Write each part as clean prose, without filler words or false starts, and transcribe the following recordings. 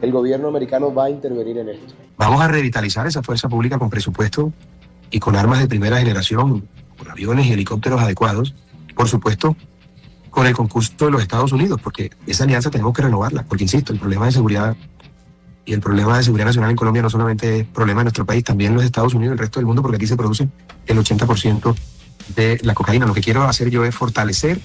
el gobierno americano va a intervenir en esto. Vamos a revitalizar esa fuerza pública con presupuesto y con armas de primera generación, con aviones y helicópteros adecuados, por supuesto, con el concurso de los Estados Unidos, porque esa alianza tenemos que renovarla, porque insisto, el problema de seguridad y el problema de seguridad nacional en Colombia no solamente es problema de nuestro país, también los Estados Unidos y el resto del mundo, porque aquí se produce el 80% de la cocaína. Lo que quiero hacer yo es fortalecer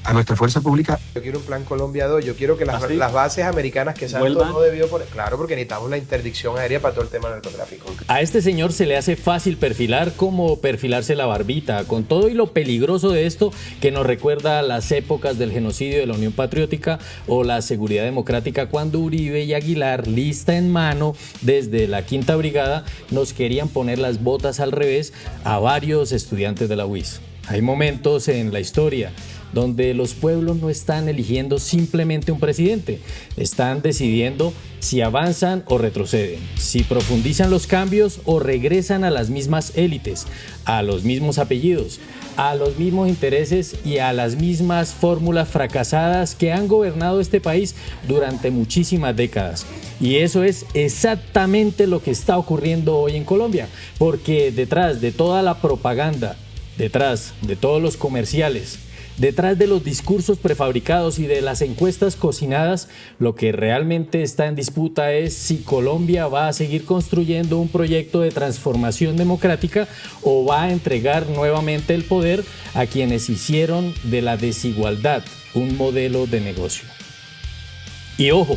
a nuestra fuerza pública. Yo quiero un plan Colombia 2, yo quiero que las bases americanas que Santos no debió poner, claro, porque necesitamos la interdicción aérea para todo el tema del narcotráfico. A este señor se le hace fácil perfilar como perfilarse la barbita, con todo y lo peligroso de esto que nos recuerda a las épocas del genocidio de la Unión Patriótica o la seguridad democrática, cuando Uribe y Aguilar, lista en mano desde la Quinta Brigada, nos querían poner las botas al revés a varios estudiantes de la UIS. Hay momentos en la historia donde los pueblos no están eligiendo simplemente un presidente, están decidiendo si avanzan o retroceden, si profundizan los cambios o regresan a las mismas élites, a los mismos apellidos, a los mismos intereses y a las mismas fórmulas fracasadas que han gobernado este país durante muchísimas décadas. Y eso es exactamente lo que está ocurriendo hoy en Colombia, porque detrás de toda la propaganda, detrás de todos los comerciales, detrás de los discursos prefabricados y de las encuestas cocinadas, lo que realmente está en disputa es si Colombia va a seguir construyendo un proyecto de transformación democrática o va a entregar nuevamente el poder a quienes hicieron de la desigualdad un modelo de negocio. Y ojo,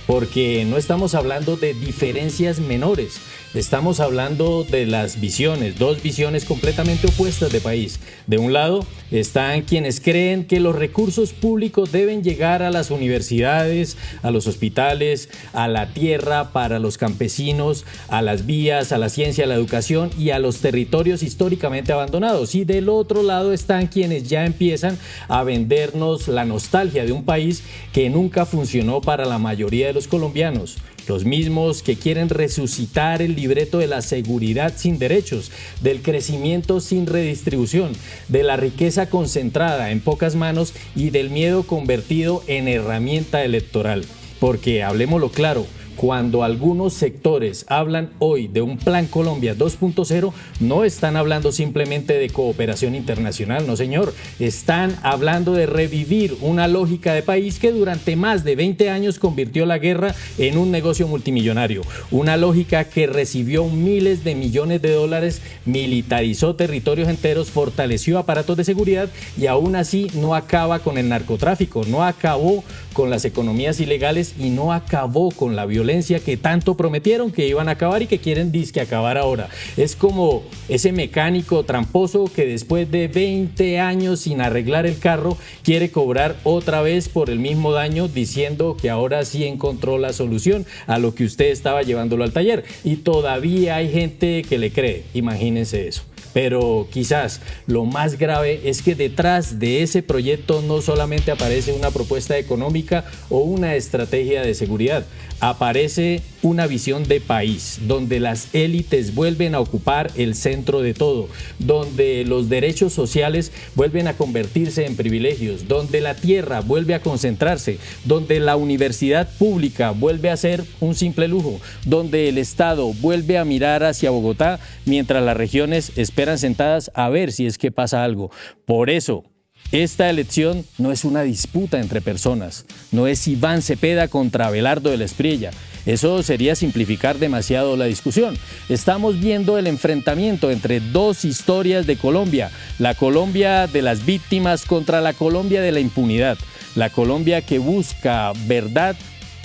porque no estamos hablando de diferencias menores, estamos hablando de las visiones, dos visiones completamente opuestas de país. De un lado están quienes creen que los recursos públicos deben llegar a las universidades, a los hospitales, a la tierra para los campesinos, a las vías, a la ciencia, a la educación y a los territorios históricamente abandonados. Y del otro lado están quienes ya empiezan a vendernos la nostalgia de un país que nunca funcionó para la mayoría de los colombianos. Los mismos que quieren resucitar el libreto de la seguridad sin derechos, del crecimiento sin redistribución, de la riqueza concentrada en pocas manos y del miedo convertido en herramienta electoral. Porque, hablemoslo claro, cuando algunos sectores hablan hoy de un Plan Colombia 2.0, no están hablando simplemente de cooperación internacional, no señor, están hablando de revivir una lógica de país que durante más de 20 años convirtió la guerra en un negocio multimillonario, una lógica que recibió miles de millones de dólares, militarizó territorios enteros, fortaleció aparatos de seguridad y aún así no acaba con el narcotráfico, no acabó con las economías ilegales y no acabó con la violencia que tanto prometieron que iban a acabar y que quieren disque acabar ahora. Es como ese mecánico tramposo que después de 20 años sin arreglar el carro quiere cobrar otra vez por el mismo daño diciendo que ahora sí encontró la solución a lo que usted estaba llevándolo al taller. Y todavía hay gente que le cree, imagínense eso. Pero quizás lo más grave es que detrás de ese proyecto no solamente aparece una propuesta económica o una estrategia de seguridad, aparece una visión de país, donde las élites vuelven a ocupar el centro de todo, donde los derechos sociales vuelven a convertirse en privilegios, donde la tierra vuelve a concentrarse, donde la universidad pública vuelve a ser un simple lujo, donde el Estado vuelve a mirar hacia Bogotá mientras las regiones esperan sentadas a ver si es que pasa algo. Por eso, esta elección no es una disputa entre personas, no es Iván Cepeda contra Abelardo de la Espriella. Eso sería simplificar demasiado la discusión. Estamos viendo el enfrentamiento entre dos historias de Colombia, la Colombia de las víctimas contra la Colombia de la impunidad, la Colombia que busca verdad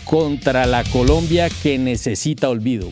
contra la Colombia que necesita olvido.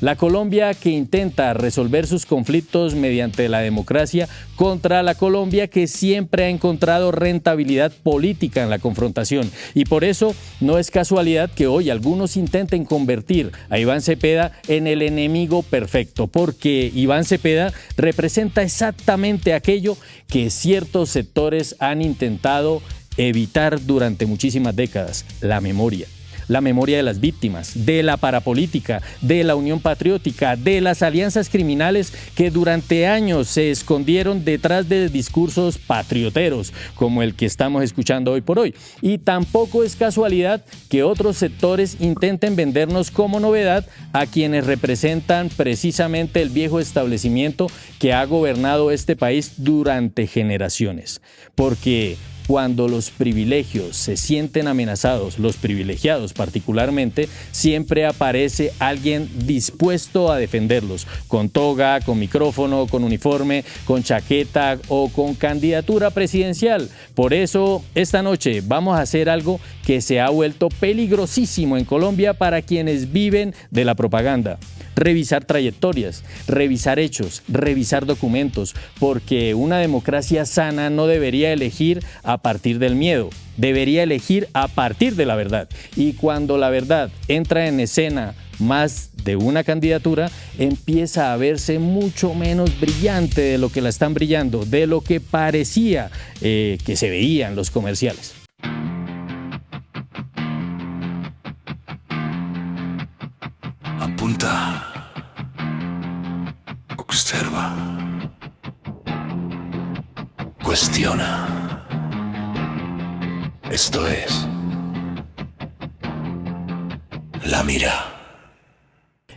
La Colombia que intenta resolver sus conflictos mediante la democracia contra la Colombia que siempre ha encontrado rentabilidad política en la confrontación. Y por eso no es casualidad que hoy algunos intenten convertir a Iván Cepeda en el enemigo perfecto, porque Iván Cepeda representa exactamente aquello que ciertos sectores han intentado evitar durante muchísimas décadas: la memoria. la memoria de las víctimas, de la parapolítica, de la unión patriótica, de las alianzas criminales que durante años se escondieron detrás de discursos patrioteros, como el que estamos escuchando hoy por hoy. Y tampoco es casualidad que otros sectores intenten vendernos como novedad a quienes representan precisamente el viejo establecimiento que ha gobernado este país durante generaciones. Porque cuando los privilegios se sienten amenazados, los privilegiados particularmente, siempre aparece alguien dispuesto a defenderlos, con toga, con micrófono, con uniforme, con chaqueta o con candidatura presidencial. Por eso, esta noche vamos a hacer algo que se ha vuelto peligrosísimo en Colombia para quienes viven de la propaganda. Revisar trayectorias, revisar hechos, revisar documentos, porque una democracia sana no debería elegir a partir del miedo, debería elegir a partir de la verdad. Y cuando la verdad entra en escena más de una candidatura, empieza a verse mucho menos brillante de lo que la están brillando, de lo que parecía que se veía en los comerciales. Apunta. Observa. Cuestiona. Esto es La Mira.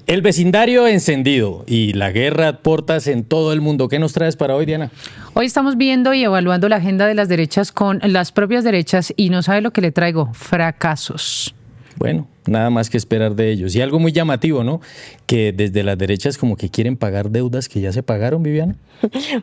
El vecindario encendido y la guerra a portas en todo el mundo. ¿Qué nos traes para hoy, Diana? Hoy estamos viendo y evaluando la agenda de las derechas con las propias derechas y no sabe lo que le traigo, fracasos. Bueno, nada más que esperar de ellos. Y algo muy llamativo, ¿no? Que desde las derechas como que quieren pagar deudas que ya se pagaron, Viviana.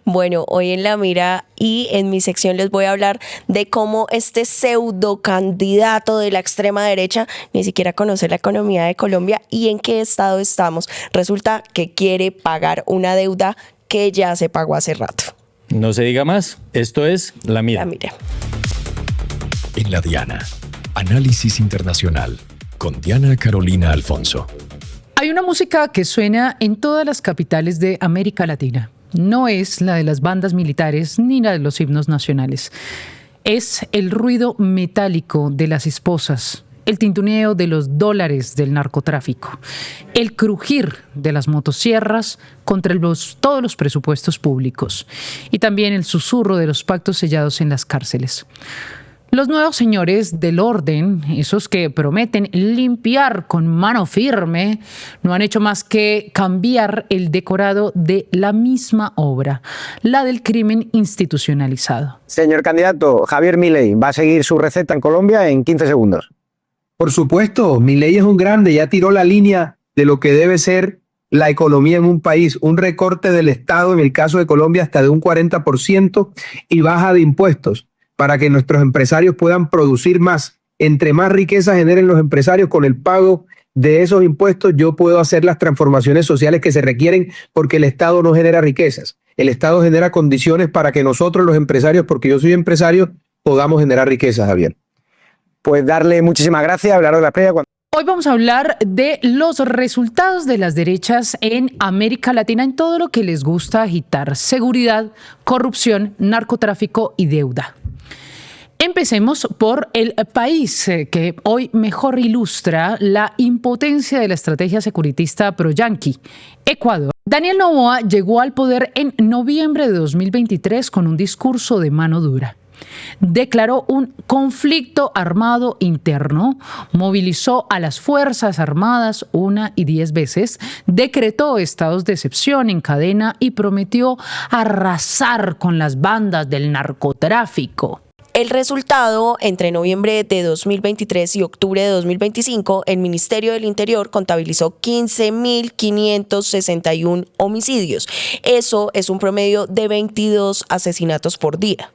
Bueno, hoy en La Mira y en mi sección les voy a hablar de cómo este pseudo candidato de la extrema derecha ni siquiera conoce la economía de Colombia y en qué estado estamos. Resulta que quiere pagar una deuda que ya se pagó hace rato. No se diga más, esto es La Mira. La Mira. En La Diana, análisis internacional con Diana Carolina Alfonso. Hay una música que suena en todas las capitales de América Latina. No es la de las bandas militares ni la de los himnos nacionales. Es el ruido metálico de las esposas, el tintuneo de los dólares del narcotráfico, el crujir de las motosierras contra todos los presupuestos públicos y también el susurro de los pactos sellados en las cárceles. Los nuevos señores del orden, esos que prometen limpiar con mano firme, no han hecho más que cambiar el decorado de la misma obra, la del crimen institucionalizado. Señor candidato, Javier Milei va a seguir su receta en Colombia en 15 segundos. Por supuesto, Milei es un grande, ya tiró la línea de lo que debe ser la economía en un país, un recorte del Estado, en el caso de Colombia, hasta de un 40% y baja de impuestos, para que nuestros empresarios puedan producir más. Entre más riqueza generen los empresarios con el pago de esos impuestos, yo puedo hacer las transformaciones sociales que se requieren porque el Estado no genera riquezas. El Estado genera condiciones para que nosotros los empresarios, porque yo soy empresario, podamos generar riquezas, Javier. Pues darle muchísimas gracias, hablar de la previa. Hoy vamos a hablar de los resultados de las derechas en América Latina en todo lo que les gusta agitar: seguridad, corrupción, narcotráfico y deuda. Empecemos por el país que hoy mejor ilustra la impotencia de la estrategia securitista pro-yanqui, Ecuador. Daniel Noboa llegó al poder en noviembre de 2023 con un discurso de mano dura. Declaró un conflicto armado interno, movilizó a las Fuerzas Armadas 1 y 10 veces, decretó estados de excepción en cadena y prometió arrasar con las bandas del narcotráfico. El resultado, entre noviembre de 2023 y octubre de 2025, el Ministerio del Interior contabilizó 15.561 homicidios. Eso es un promedio de 22 asesinatos por día.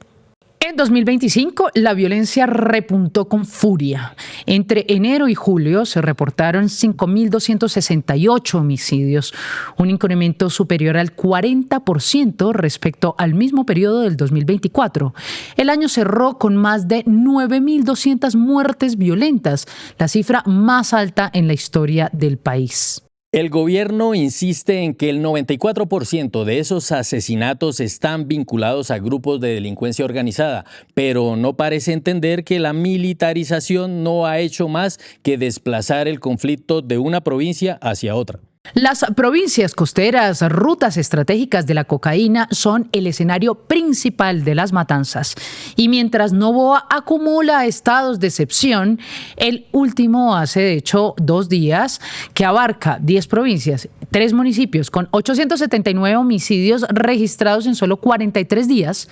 En 2025, la violencia repuntó con furia. Entre enero y julio se reportaron 5.268 homicidios, un incremento superior al 40% respecto al mismo periodo del 2024. El año cerró con más de 9.200 muertes violentas, la cifra más alta en la historia del país. El gobierno insiste en que el 94% de esos asesinatos están vinculados a grupos de delincuencia organizada, pero no parece entender que la militarización no ha hecho más que desplazar el conflicto de una provincia hacia otra. Las provincias costeras, rutas estratégicas de la cocaína, son el escenario principal de las matanzas. Y mientras Novoa acumula estados de excepción, el último hace de hecho 2 días, que abarca 10 provincias, 3 municipios, con 879 homicidios registrados en solo 43 días,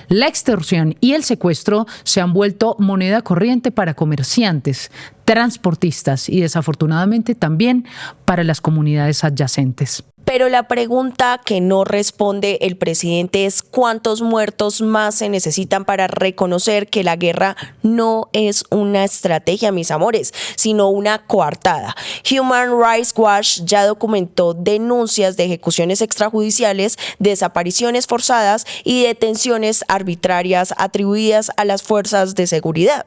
la extorsión y el secuestro se han vuelto moneda corriente para comerciantes, transportistas y desafortunadamente también para las comunidades adyacentes. Pero la pregunta que no responde el presidente es ¿cuántos muertos más se necesitan para reconocer que la guerra no es una estrategia, mis amores, sino una coartada? Human Rights Watch ya documentó denuncias de ejecuciones extrajudiciales, desapariciones forzadas y detenciones arbitrarias atribuidas a las fuerzas de seguridad.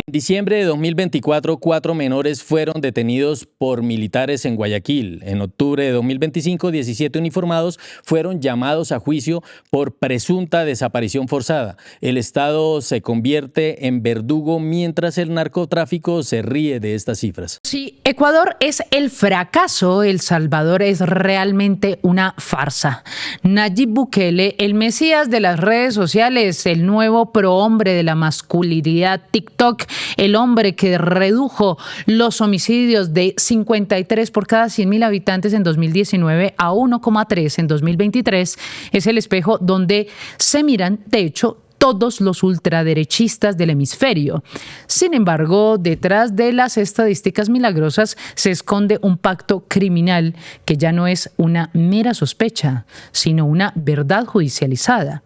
En diciembre de 2024, 4 menores fueron detenidos por militares en Guayaquil. En octubre de 2025, 17 uniformados fueron llamados a juicio por presunta desaparición forzada. El Estado se convierte en verdugo mientras el narcotráfico se ríe de estas cifras. Si Ecuador es el fracaso, El Salvador es realmente una farsa. Nayib Bukele, el mesías de las redes sociales, el nuevo prohombre de la masculinidad TikTok, el hombre que redujo los homicidios de 53 por cada 100.000 habitantes en 2019 a 1,3 en 2023, es el espejo donde se miran, de hecho, todos los ultraderechistas del hemisferio. Sin embargo, detrás de las estadísticas milagrosas se esconde un pacto criminal que ya no es una mera sospecha, sino una verdad judicializada.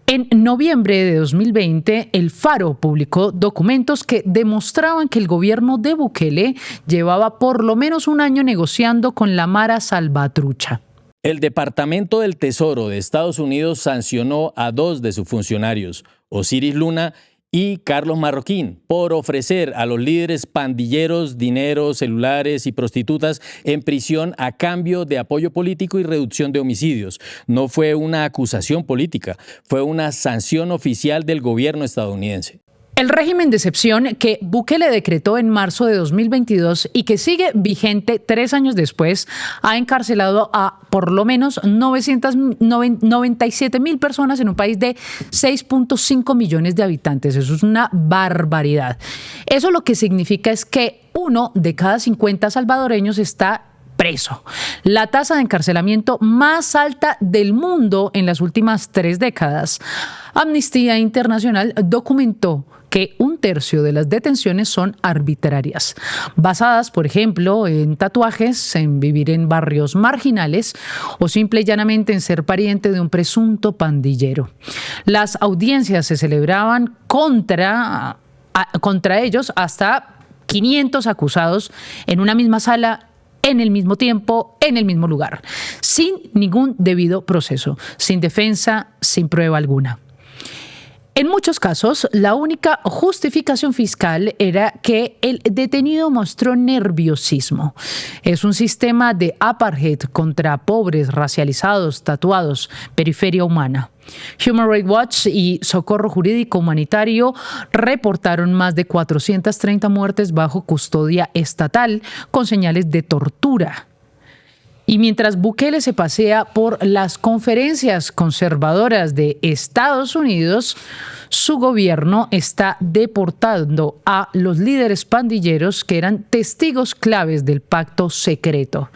En noviembre de 2020, El Faro publicó documentos que demostraban que el gobierno de Bukele llevaba por lo menos un año negociando con la Mara Salvatrucha. El Departamento del Tesoro de Estados Unidos sancionó a 2 de sus funcionarios, Osiris Luna y Carlos Marroquín, por ofrecer a los líderes pandilleros dinero, celulares y prostitutas en prisión a cambio de apoyo político y reducción de homicidios. No fue una acusación política, fue una sanción oficial del gobierno estadounidense. El régimen de excepción que Bukele decretó en marzo de 2022 y que sigue vigente 3 años después, ha encarcelado a por lo menos 997.000 personas en un país de 6.5 millones de habitantes. Eso es una barbaridad. Eso lo que significa es que 1 de cada 50 salvadoreños está preso. La tasa de encarcelamiento más alta del mundo en las últimas 3 décadas. Amnistía Internacional documentó que 1/3 de las detenciones son arbitrarias, basadas, por ejemplo, en tatuajes, en vivir en barrios marginales o simple y llanamente en ser pariente de un presunto pandillero. Las audiencias se celebraban contra ellos hasta 500 acusados en una misma sala, en el mismo tiempo, en el mismo lugar, sin ningún debido proceso, sin defensa, sin prueba alguna. En muchos casos, la única justificación fiscal era que el detenido mostró nerviosismo. Es un sistema de apartheid contra pobres, racializados, tatuados, periferia humana. Human Rights Watch y Socorro Jurídico Humanitario reportaron más de 430 muertes bajo custodia estatal con señales de tortura. Y mientras Bukele se pasea por las conferencias conservadoras de Estados Unidos, su gobierno está deportando a los líderes pandilleros que eran testigos claves del pacto secreto.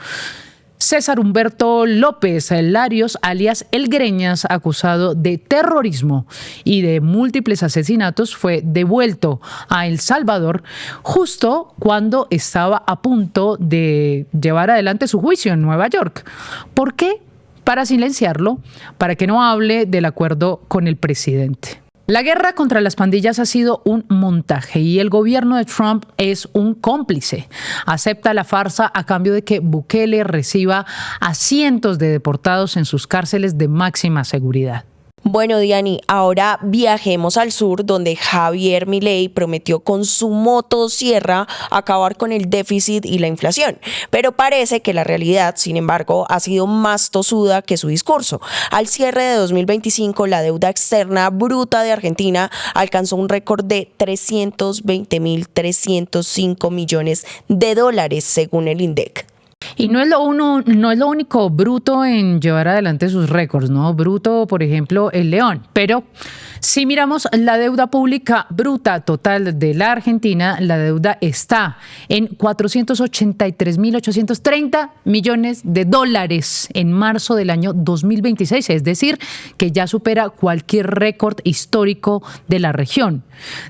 César Humberto López Larios, alias El Greñas, acusado de terrorismo y de múltiples asesinatos, fue devuelto a El Salvador justo cuando estaba a punto de llevar adelante su juicio en Nueva York. ¿Por qué? Para silenciarlo, para que no hable del acuerdo con el presidente. La guerra contra las pandillas ha sido un montaje y el gobierno de Trump es un cómplice. Acepta la farsa a cambio de que Bukele reciba a cientos de deportados en sus cárceles de máxima seguridad. Bueno, Diani, ahora viajemos al sur, donde Javier Milei prometió con su motosierra acabar con el déficit y la inflación. Pero parece que la realidad, sin embargo, ha sido más tosuda que su discurso. Al cierre de 2025, la deuda externa bruta de Argentina alcanzó un récord de 320.305 millones de dólares, según el INDEC. Y no es lo único bruto en llevar adelante sus récords, ¿no? Bruto, por ejemplo, el León. Pero si miramos la deuda pública bruta total de la Argentina, la deuda está en 483.830 millones de dólares en marzo del año 2026, es decir, que ya supera cualquier récord histórico de la región.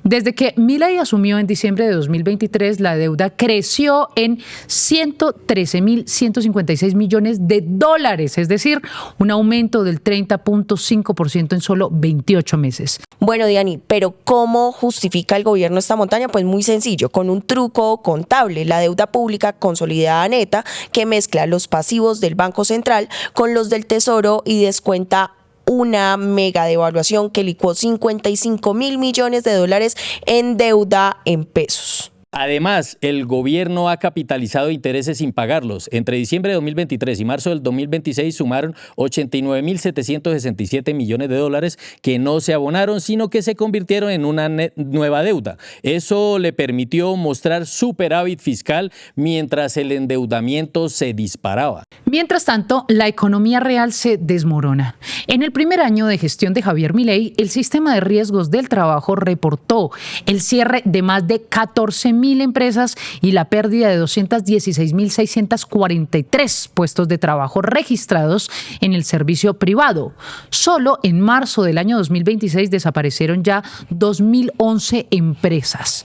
Desde que Milei asumió en diciembre de 2023, la deuda creció en 113.156 millones de dólares, es decir, un aumento del 30.5% en solo 28 meses. Bueno, Diani, pero ¿cómo justifica el gobierno esta montaña? Pues muy sencillo, con un truco contable, la deuda pública consolidada neta que mezcla los pasivos del Banco Central con los del Tesoro y descuenta una mega devaluación que licuó 55.000 millones de dólares en deuda en pesos. Además, el gobierno ha capitalizado intereses sin pagarlos. Entre diciembre de 2023 y marzo del 2026 sumaron 89.767 millones de dólares que no se abonaron, sino que se convirtieron en una nueva deuda. Eso le permitió mostrar superávit fiscal mientras el endeudamiento se disparaba. Mientras tanto, la economía real se desmorona. En el primer año de gestión de Javier Milei, el sistema de riesgos del trabajo reportó el cierre de más de 14.000 empresas y la pérdida de 216.643 puestos de trabajo registrados en el servicio privado. Solo en marzo del año 2026 desaparecieron ya 2.011 empresas.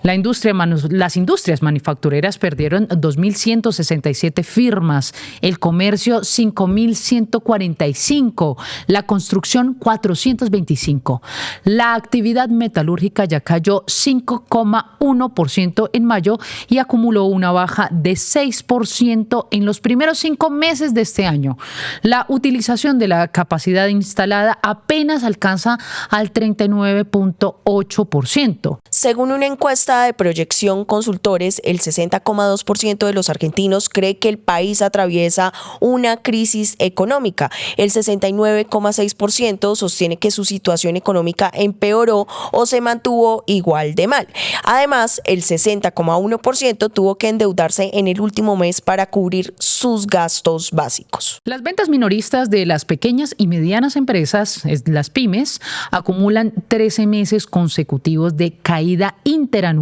Las industrias manufactureras perdieron 2.167 firmas, el comercio 5.145, la construcción 425. La actividad metalúrgica ya cayó 5,1% en mayo y acumuló una baja de 6% en los primeros 5 meses de este año. La utilización de la capacidad instalada apenas alcanza al 39,8%. Según una encuesta de Proyección Consultores, el 60,2% de los argentinos cree que el país atraviesa una crisis económica. El 69,6% sostiene que su situación económica empeoró o se mantuvo igual de mal. Además, el 60,1% tuvo que endeudarse en el último mes para cubrir sus gastos básicos. Las ventas minoristas de las pequeñas y medianas empresas, las pymes, acumulan 13 meses consecutivos de caída interanual.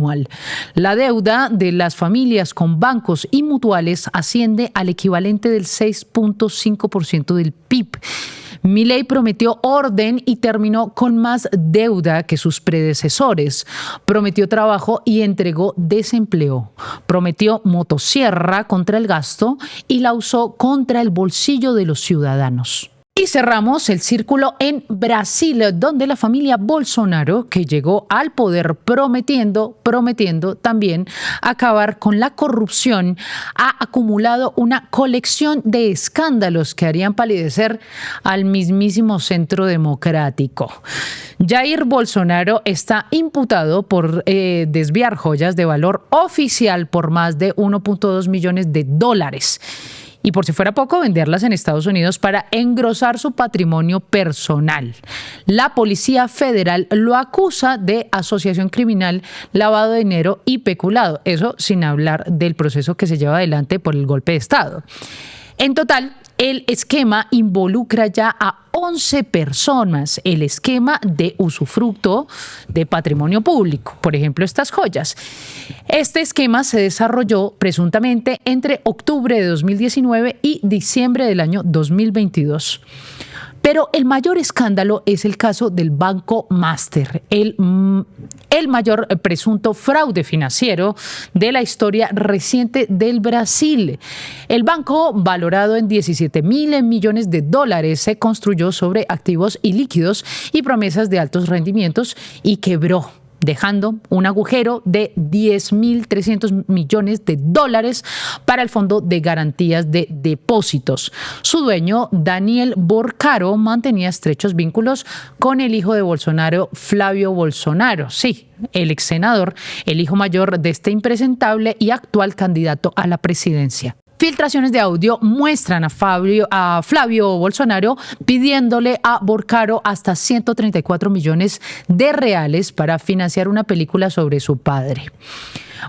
La deuda de las familias con bancos y mutuales asciende al equivalente del 6,5% del PIB. Milei prometió orden y terminó con más deuda que sus predecesores. Prometió trabajo y entregó desempleo. Prometió motosierra contra el gasto y la usó contra el bolsillo de los ciudadanos. Y cerramos el círculo en Brasil, donde la familia Bolsonaro, que llegó al poder prometiendo también acabar con la corrupción, ha acumulado una colección de escándalos que harían palidecer al mismísimo Centro Democrático. Jair Bolsonaro está imputado por desviar joyas de valor oficial por más de 1,2 millones de dólares. Y por si fuera poco, venderlas en Estados Unidos para engrosar su patrimonio personal. La Policía Federal lo acusa de asociación criminal, lavado de dinero y peculado. Eso sin hablar del proceso que se lleva adelante por el golpe de Estado. En total, el esquema involucra ya a 11 personas, el esquema de usufructo de patrimonio público, por ejemplo, estas joyas. Este esquema se desarrolló presuntamente entre octubre de 2019 y diciembre del año 2022. Pero el mayor escándalo es el caso del Banco Master, el mayor presunto fraude financiero de la historia reciente del Brasil. El banco, valorado en 17.000 millones de dólares, se construyó sobre activos ilíquidos y promesas de altos rendimientos y quebró. dejando un agujero de $10.300 millones para el Fondo de Garantías de Depósitos. Su dueño, Daniel Borcaro, mantenía estrechos vínculos con el hijo de Bolsonaro, Flavio Bolsonaro. Sí, el ex senador, el hijo mayor de este impresentable y actual candidato a la presidencia. Filtraciones de audio muestran a Flavio Bolsonaro pidiéndole a Borcaro hasta 134 millones de reales para financiar una película sobre su padre.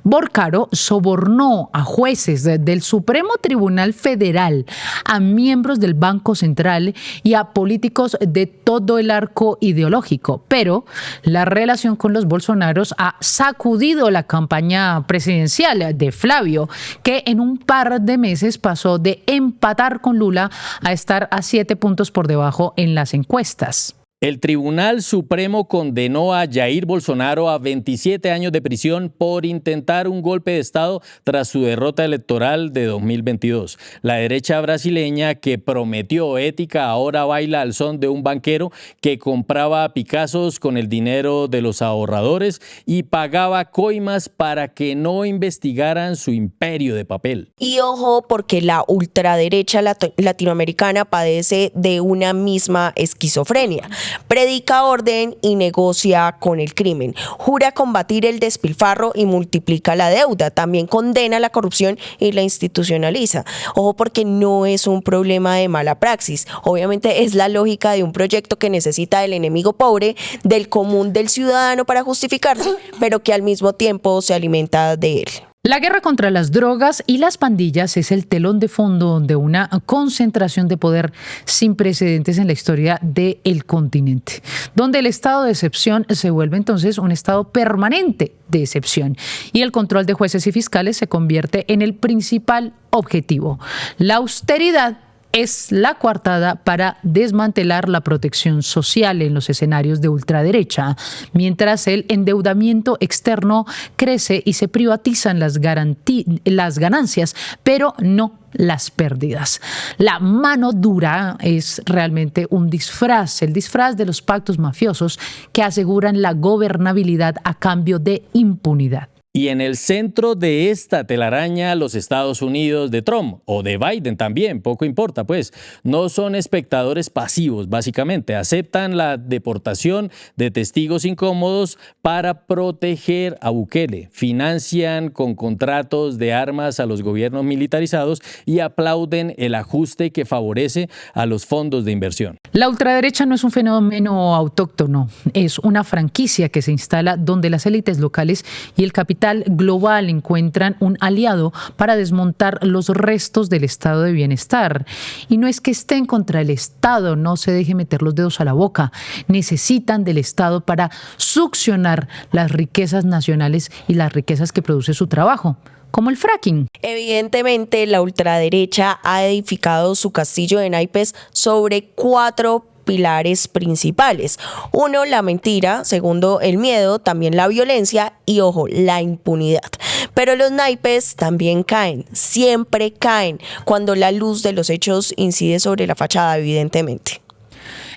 Borcaro sobornó a jueces del Supremo Tribunal Federal, a miembros del Banco Central y a políticos de todo el arco ideológico. Pero la relación con los Bolsonaros ha sacudido la campaña presidencial de Flavio, que en un par de meses pasó de empatar con Lula a estar a 7 puntos por debajo en las encuestas. El Tribunal Supremo condenó a Jair Bolsonaro a 27 años de prisión por intentar un golpe de Estado tras su derrota electoral de 2022. La derecha brasileña, que prometió ética, ahora baila al son de un banquero que compraba Picassos con el dinero de los ahorradores y pagaba coimas para que no investigaran su imperio de papel. Y ojo, porque la ultraderecha latinoamericana padece de una misma esquizofrenia. Predica orden y negocia con el crimen. Jura combatir el despilfarro y multiplica la deuda. También condena la corrupción y la institucionaliza. Ojo, porque no es un problema de mala praxis. Obviamente es la lógica de un proyecto que necesita del enemigo pobre, del común del ciudadano para justificarse, pero que al mismo tiempo se alimenta de él. La guerra contra las drogas y las pandillas es el telón de fondo de una concentración de poder sin precedentes en la historia del continente, donde el estado de excepción se vuelve entonces un estado permanente de excepción y el control de jueces y fiscales se convierte en el principal objetivo. La austeridad es la coartada para desmantelar la protección social en los escenarios de ultraderecha, mientras el endeudamiento externo crece y se privatizan las ganancias, pero no las pérdidas. La mano dura es realmente un disfraz, el disfraz de los pactos mafiosos que aseguran la gobernabilidad a cambio de impunidad. Y en el centro de esta telaraña, los Estados Unidos de Trump o de Biden también, poco importa, pues, no son espectadores pasivos, básicamente. Aceptan la deportación de testigos incómodos para proteger a Bukele. Financian con contratos de armas a los gobiernos militarizados y aplauden el ajuste que favorece a los fondos de inversión. La ultraderecha no es un fenómeno autóctono, es una franquicia que se instala donde las élites locales y el capital global encuentran un aliado para desmontar los restos del estado de bienestar. Y no es que estén contra el Estado, no se deje meter los dedos a la boca. Necesitan del Estado para succionar las riquezas nacionales y las riquezas que produce su trabajo, como el fracking. Evidentemente, la ultraderecha ha edificado su castillo de naipes sobre 4 pilares principales. 1, la mentira. 2, el miedo. También la violencia y, ojo, la impunidad. Pero los naipes también caen, siempre caen, cuando la luz de los hechos incide sobre la fachada, evidentemente.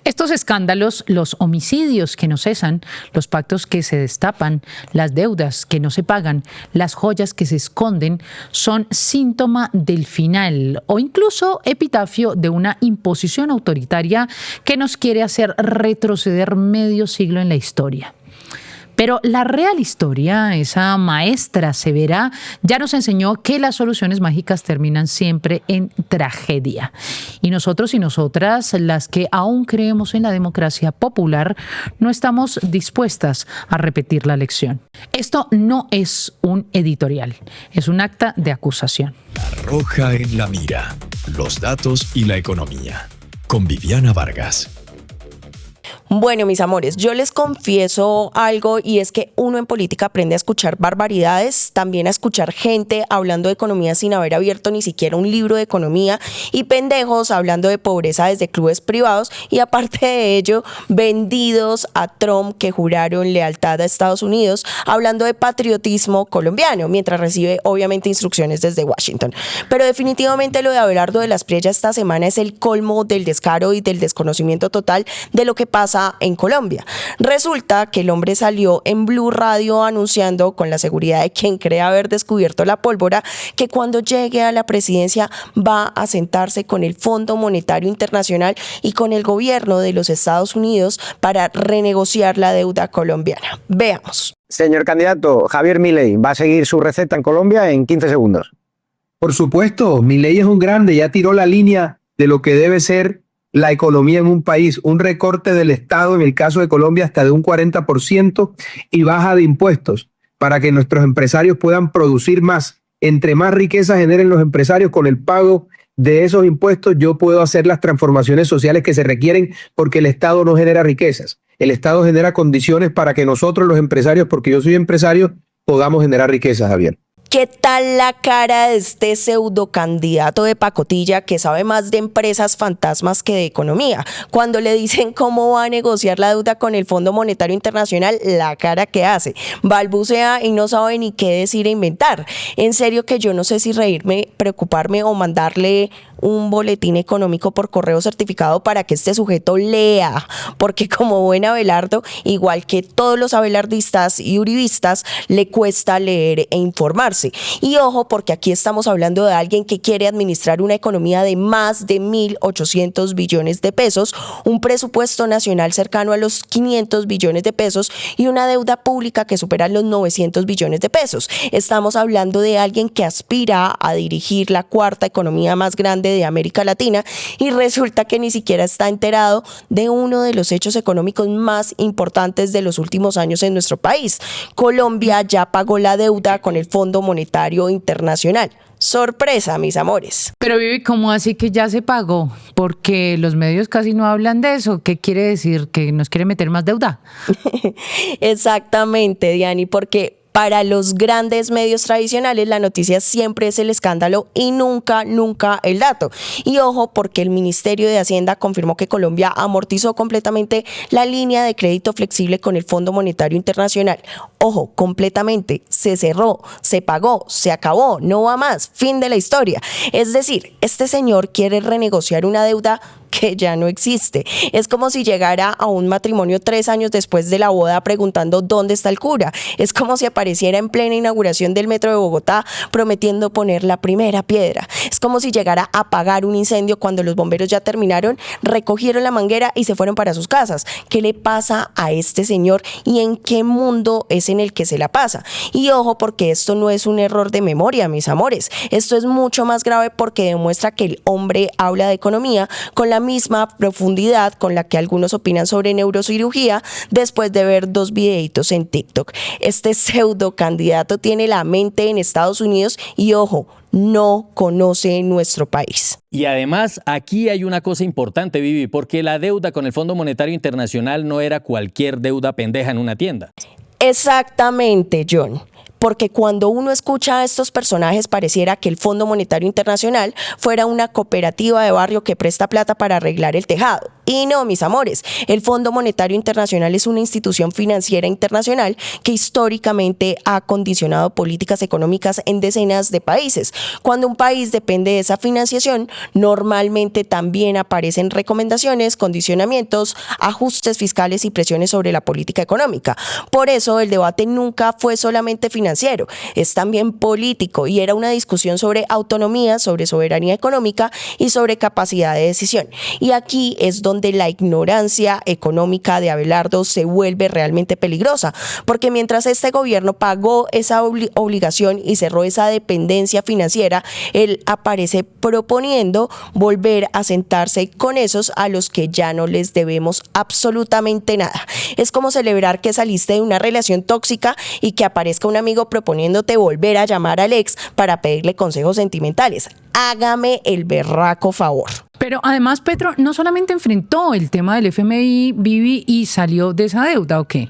Estos escándalos, los homicidios que no cesan, los pactos que se destapan, las deudas que no se pagan, las joyas que se esconden, son síntoma del final o incluso epitafio de una imposición autoritaria que nos quiere hacer retroceder medio siglo en la historia. Pero la real historia, esa maestra severa, ya nos enseñó que las soluciones mágicas terminan siempre en tragedia. Y nosotros y nosotras, las que aún creemos en la democracia popular, no estamos dispuestas a repetir la lección. Esto no es un editorial, es un acta de acusación. La Roja en la Mira. Los datos y la economía. Con Viviana Vargas. Bueno, mis amores, yo les confieso algo y es que uno en política aprende a escuchar barbaridades, también a escuchar gente hablando de economía sin haber abierto ni siquiera un libro de economía y pendejos hablando de pobreza desde clubes privados y aparte de ello, vendidos a Trump que juraron lealtad a Estados Unidos hablando de patriotismo colombiano mientras recibe obviamente instrucciones desde Washington. Pero definitivamente lo de Abelardo de las Priella esta semana es el colmo del descaro y del desconocimiento total de lo que pasa acá en Colombia. Resulta que el hombre salió en Blue Radio anunciando, con la seguridad de quien cree haber descubierto la pólvora, que cuando llegue a la presidencia va a sentarse con el Fondo Monetario Internacional y con el gobierno de los Estados Unidos para renegociar la deuda colombiana. Veamos. Señor candidato, Javier Milei va a seguir su receta en Colombia en 15 segundos. Por supuesto, Milei es un grande, ya tiró la línea de lo que debe ser la economía en un país, un recorte del Estado, en el caso de Colombia, hasta de un 40% y baja de impuestos para que nuestros empresarios puedan producir más. Entre más riqueza generen los empresarios con el pago de esos impuestos, yo puedo hacer las transformaciones sociales que se requieren porque el Estado no genera riquezas. El Estado genera condiciones para que nosotros los empresarios, porque yo soy empresario, podamos generar riquezas, Javier. ¿Qué tal la cara de este pseudo candidato de pacotilla que sabe más de empresas fantasmas que de economía? Cuando le dicen cómo va a negociar la deuda con el Fondo Monetario Internacional, la cara que hace. Balbucea y no sabe ni qué decir e inventar. En serio que yo no sé si reírme, preocuparme o mandarle un boletín económico por correo certificado para que este sujeto lea, porque como buen Abelardo, igual que todos los abelardistas y uribistas, le cuesta leer e informarse. Y ojo, porque aquí estamos hablando de alguien que quiere administrar una economía de más de 1.800 billones de pesos, un presupuesto nacional cercano a los 500 billones de pesos y una deuda pública que supera los 900 billones de pesos. Estamos hablando de alguien que aspira a dirigir la cuarta economía más grande de América Latina y resulta que ni siquiera está enterado de uno de los hechos económicos más importantes de los últimos años en nuestro país. Colombia ya pagó la deuda con el Fondo Monetario Internacional. Sorpresa, mis amores. Pero Vivi, ¿cómo así que ya se pagó? Porque los medios casi no hablan de eso. ¿Qué quiere decir? ¿Que nos quiere meter más deuda? Exactamente, Diani, porque para los grandes medios tradicionales la noticia siempre es el escándalo y nunca el dato. Y ojo, porque el Ministerio de Hacienda confirmó que Colombia amortizó completamente la línea de crédito flexible con el Fondo Monetario Internacional. Ojo, completamente, se cerró, se pagó, se acabó, no va más, fin de la historia. Es decir, este señor quiere renegociar una deuda que ya no existe. Es como si llegara a un matrimonio 3 años después de la boda preguntando dónde está el cura. Es como si apareciera en plena inauguración del metro de Bogotá prometiendo poner la primera piedra. Es como si llegara a apagar un incendio cuando los bomberos ya terminaron, recogieron la manguera y se fueron para sus casas. ¿Qué le pasa a este señor y en qué mundo es en el que se la pasa? Y ojo, porque esto no es un error de memoria, mis amores. Esto es mucho más grave porque demuestra que el hombre habla de economía con la misma profundidad con la que algunos opinan sobre neurocirugía después de ver 2 videitos en TikTok. Este pseudo candidato tiene la mente en Estados Unidos y ojo, no conoce nuestro país. Y además, aquí hay una cosa importante, Vivi, porque la deuda con el Fondo Monetario Internacional no era cualquier deuda pendeja en una tienda. Exactamente, John. Porque cuando uno escucha a estos personajes pareciera que el Fondo Monetario Internacional fuera una cooperativa de barrio que presta plata para arreglar el tejado. Y no, mis amores, el Fondo Monetario Internacional es una institución financiera internacional que históricamente ha condicionado políticas económicas en decenas de países. Cuando un país depende de esa financiación, normalmente también aparecen recomendaciones, condicionamientos, ajustes fiscales y presiones sobre la política económica. Por eso el debate nunca fue solamente financiero, es también político y era una discusión sobre autonomía, sobre soberanía económica y sobre capacidad de decisión. Y aquí es donde la ignorancia económica de Abelardo se vuelve realmente peligrosa, porque mientras este gobierno pagó esa obligación y cerró esa dependencia financiera, él aparece proponiendo volver a sentarse con esos a los que ya no les debemos absolutamente nada. Es como celebrar que saliste de una relación tóxica y que aparezca un amigo proponiéndote volver a llamar al ex para pedirle consejos sentimentales. Hágame el berraco favor. Pero además Petro no solamente enfrentó el tema del FMI, Vivi, y salió de esa deuda, ¿o qué?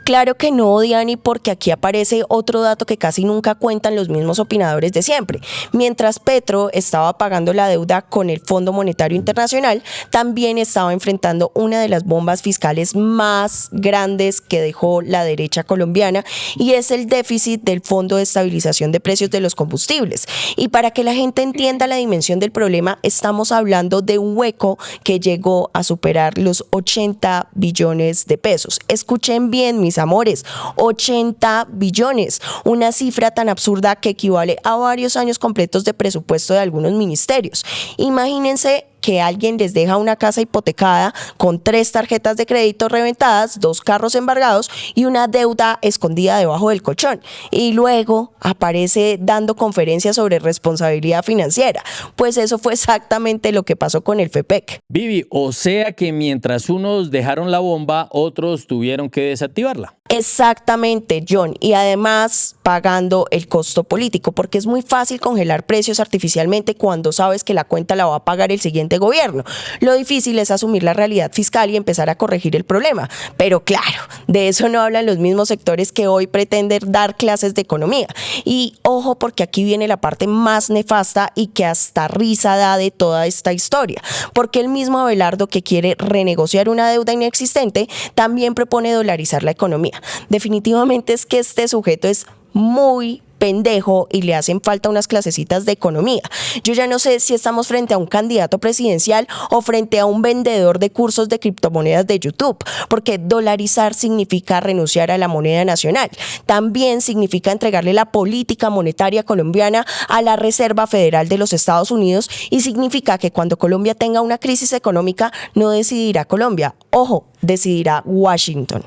Claro que no, Diani, porque aquí aparece otro dato que casi nunca cuentan los mismos opinadores de siempre. Mientras Petro estaba pagando la deuda con el Fondo Monetario Internacional, también estaba enfrentando una de las bombas fiscales más grandes que dejó la derecha colombiana, y es el déficit del Fondo de Estabilización de Precios de los Combustibles. Y para que la gente entienda la dimensión del problema, estamos hablando de un hueco que llegó a superar los 80 billones de pesos. Escuchen bien, mis amores, 80 billones, una cifra tan absurda que equivale a varios años completos de presupuesto de algunos ministerios. Imagínense que alguien les deja una casa hipotecada con 3 tarjetas de crédito reventadas, 2 carros embargados y una deuda escondida debajo del colchón. Y luego aparece dando conferencias sobre responsabilidad financiera. Pues eso fue exactamente lo que pasó con el FEPEC. Vivi, o sea que mientras unos dejaron la bomba, otros tuvieron que desactivarla. Exactamente, John, y además pagando el costo político, porque es muy fácil congelar precios artificialmente cuando sabes que la cuenta la va a pagar el siguiente gobierno. Lo difícil es asumir la realidad fiscal y empezar a corregir el problema. Pero claro, de eso no hablan los mismos sectores que hoy pretenden dar clases de economía. Y ojo, porque aquí viene la parte más nefasta y que hasta risa da de toda esta historia, porque el mismo Abelardo, que quiere renegociar una deuda inexistente, también propone dolarizar la economía. Definitivamente es que este sujeto es muy pendejo y le hacen falta unas clasecitas de economía. Yo ya no sé si estamos frente a un candidato presidencial o frente a un vendedor de cursos de criptomonedas de YouTube, porque dolarizar significa renunciar a la moneda nacional. También significa entregarle la política monetaria colombiana a la Reserva Federal de los Estados Unidos, y significa que cuando Colombia tenga una crisis económica no decidirá Colombia, ojo, decidirá Washington.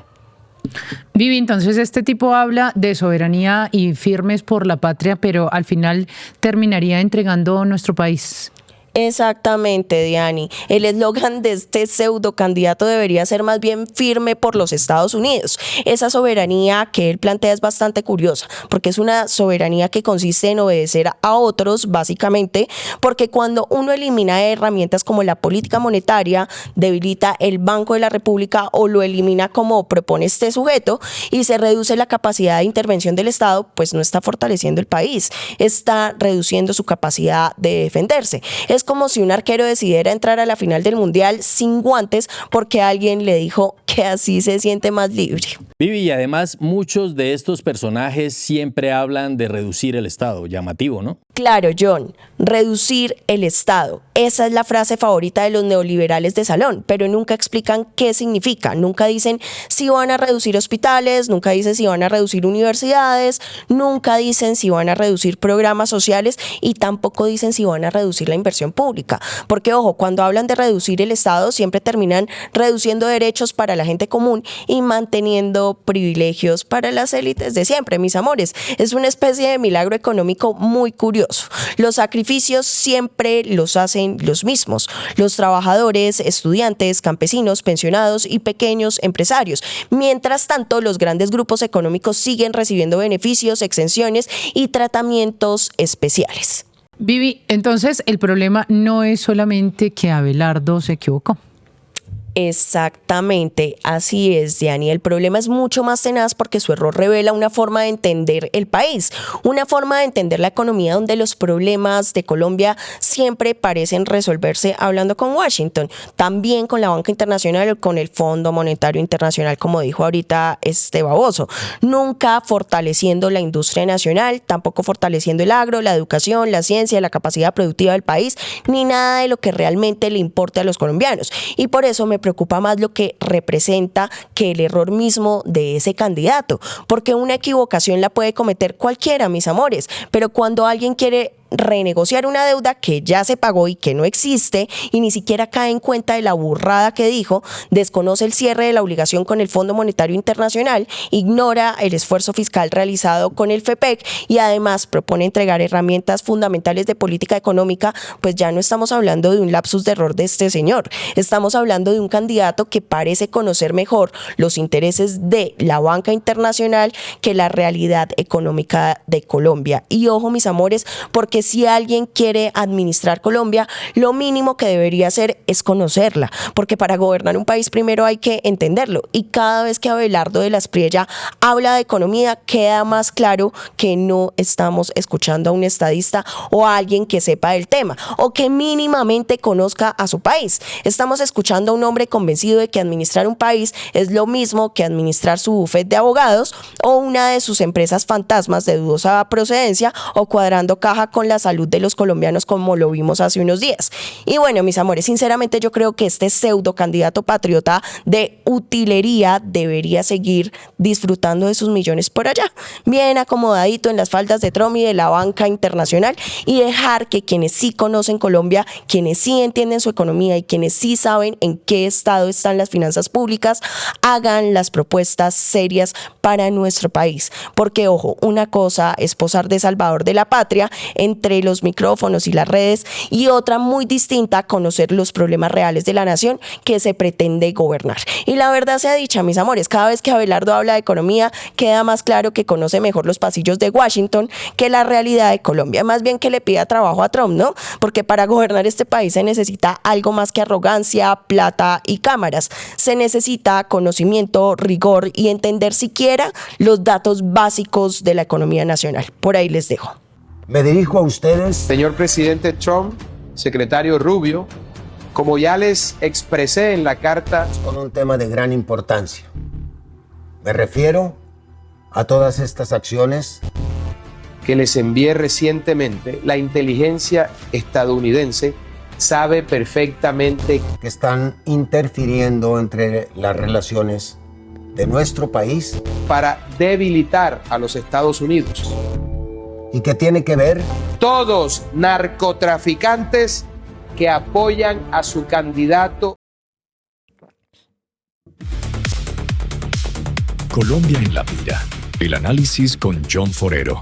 Vivi, entonces este tipo habla de soberanía y firmes por la patria, pero al final terminaría entregando nuestro país. Exactamente, Diani. El eslogan de este pseudo candidato debería ser más bien firme por los Estados Unidos. Esa soberanía que él plantea es bastante curiosa, porque es una soberanía que consiste en obedecer a otros, básicamente, porque cuando uno elimina herramientas como la política monetaria, debilita el Banco de la República o lo elimina como propone este sujeto y se reduce la capacidad de intervención del Estado, pues no está fortaleciendo el país, está reduciendo su capacidad de defenderse. Es como si un arquero decidiera entrar a la final del Mundial sin guantes porque alguien le dijo que así se siente más libre. Vivi, y además muchos de estos personajes siempre hablan de reducir el Estado. Llamativo, ¿no? Claro, John, reducir el Estado. Esa es la frase favorita de los neoliberales de salón, pero nunca explican qué significa. Nunca dicen si van a reducir hospitales, nunca dicen si van a reducir universidades, nunca dicen si van a reducir programas sociales y tampoco dicen si van a reducir la inversión pública. Porque, ojo, cuando hablan de reducir el Estado, siempre terminan reduciendo derechos para la gente común y manteniendo privilegios para las élites de siempre, mis amores. Es una especie de milagro económico muy curioso. Los sacrificios siempre los hacen los mismos: los trabajadores, estudiantes, campesinos, pensionados y pequeños empresarios. Mientras tanto, los grandes grupos económicos siguen recibiendo beneficios, exenciones y tratamientos especiales. Vivi, entonces el problema no es solamente que Abelardo se equivocó. Exactamente, así es, Diani. El problema es mucho más tenaz porque su error revela una forma de entender el país, una forma de entender la economía donde los problemas de Colombia siempre parecen resolverse hablando con Washington, también con la banca internacional o con el Fondo Monetario Internacional, como dijo ahorita este baboso. Nunca fortaleciendo la industria nacional, tampoco fortaleciendo el agro, la educación, la ciencia, la capacidad productiva del país, ni nada de lo que realmente le importe a los colombianos. Y por eso me preocupa más lo que representa que el error mismo de ese candidato, porque una equivocación la puede cometer cualquiera, mis amores, pero cuando alguien quiere renegociar una deuda que ya se pagó y que no existe y ni siquiera cae en cuenta de la burrada que dijo, desconoce el cierre de la obligación con el Fondo Monetario Internacional, ignora el esfuerzo fiscal realizado con el FEPEC y además propone entregar herramientas fundamentales de política económica, pues ya no estamos hablando de un lapsus de error de este señor, estamos hablando de un candidato que parece conocer mejor los intereses de la banca internacional que la realidad económica de Colombia. Y ojo, mis amores, porque que si alguien quiere administrar Colombia, lo mínimo que debería hacer es conocerla, porque para gobernar un país primero hay que entenderlo, y cada vez que Abelardo de la Espriella habla de economía queda más claro que no estamos escuchando a un estadista o a alguien que sepa del tema o que mínimamente conozca a su país. Estamos escuchando a un hombre convencido de que administrar un país es lo mismo que administrar su bufete de abogados o una de sus empresas fantasmas de dudosa procedencia o cuadrando caja con la salud de los colombianos como lo vimos hace unos días. Y bueno, mis amores, sinceramente yo creo que este pseudo candidato patriota de utilería debería seguir disfrutando de sus millones por allá, bien acomodadito en las faldas de Trump y de la banca internacional, y dejar que quienes sí conocen Colombia, quienes sí entienden su economía y quienes sí saben en qué estado están las finanzas públicas, hagan las propuestas serias para nuestro país. Porque, ojo, una cosa es posar de salvador de la patria entre los micrófonos y las redes, y otra muy distinta, conocer los problemas reales de la nación que se pretende gobernar. Y la verdad sea dicha, mis amores, cada vez que Abelardo habla de economía, queda más claro que conoce mejor los pasillos de Washington que la realidad de Colombia. Más bien que le pida trabajo a Trump, ¿no? Porque para gobernar este país se necesita algo más que arrogancia, plata y cámaras. Se necesita conocimiento, rigor y entender siquiera los datos básicos de la economía nacional. Por ahí les dejo. Me dirijo a ustedes. Señor presidente Trump, secretario Rubio, como ya les expresé en la carta, Con un tema de gran importancia. Me refiero a todas estas acciones que les envié recientemente, la inteligencia estadounidense sabe perfectamente que están interfiriendo entre las relaciones de nuestro país para debilitar a los Estados Unidos. y que tiene que ver Todos narcotraficantes que apoyan a su candidato. Colombia en la mira. El análisis con John Forero.